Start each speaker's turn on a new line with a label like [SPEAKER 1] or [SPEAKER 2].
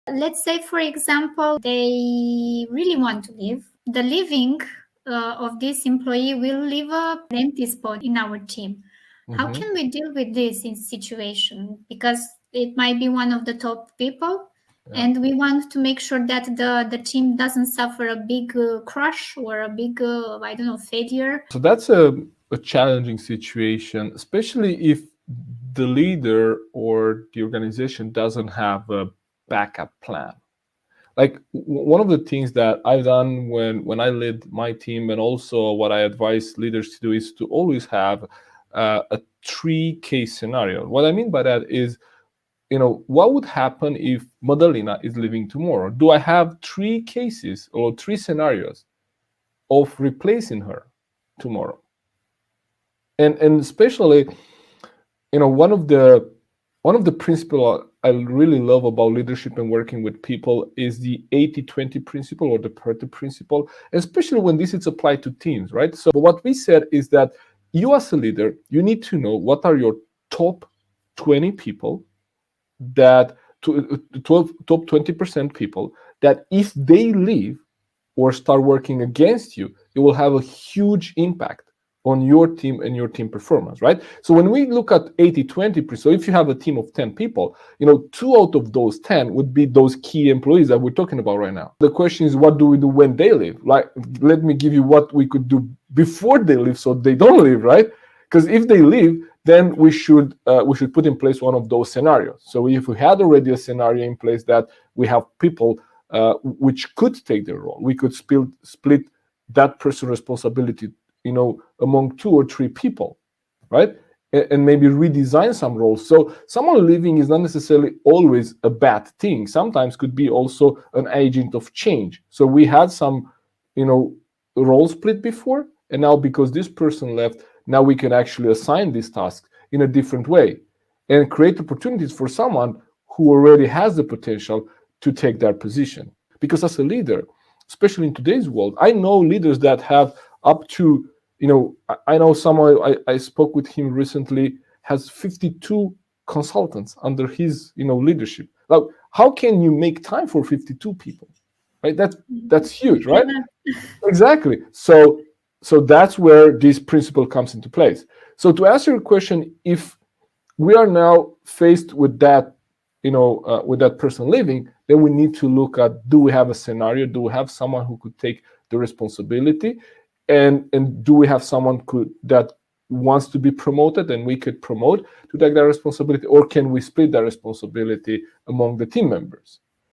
[SPEAKER 1] Let's say, for example, they really want to leave. The leaving of this employee will leave a empty spot in our team. How can we deal with this in situation? Because it might be one of the top people, and we want to make sure that the team doesn't suffer a big crush or a big, I don't know, failure.
[SPEAKER 2] So that's a challenging situation, especially if the leader or the organization doesn't have a backup plan. Like one of the things that I've done when I lead my team, and also what I advise leaders to do, is to always have a 3-case scenario. What I mean by that is, what would happen if Madalina is leaving tomorrow? Do I have 3 cases or 3 scenarios of replacing her tomorrow? And especially, one of the principles I really love about leadership and working with people is the 80-20 principle, or the PERT principle, especially when this is applied to teams, right? So what we said is that you as a leader, you need to know what are your top 20 people, that top 20% people, that if they leave or start working against you, it will have a huge impact on your team and your team performance, right? So when we look at 80-20, so if you have a team of 10 people, 2 out of those 10 would be those key employees that we're talking about right now. The question is, what do we do when they leave? Like, let me give you what we could do before they leave so they don't leave, right? Because if they leave, then we should put in place one of those scenarios. So if we had already a scenario in place that we have people which could take their role, we could split that person's responsibility, among 2 or 3 people, right? And maybe redesign some roles. So someone leaving is not necessarily always a bad thing. Sometimes could be also an agent of change. So we had some, role split before, and now because this person left, now we can actually assign these tasks in a different way and create opportunities for someone who already has the potential to take that position. Because as a leader, especially in today's world, I know leaders that have up to, I know someone, I spoke with him recently, has 52 consultants under his, leadership. Like, how can you make time for 52 people, right? That's huge, right? Exactly. So that's where this principle comes into place. So to answer your question, if we are now faced with that, with that person leaving, then we need to look at, do we have a scenario? Do we have someone who could take the responsibility? And do we have someone that wants to be promoted and we could promote to take that responsibility, or can we split that responsibility among the team members?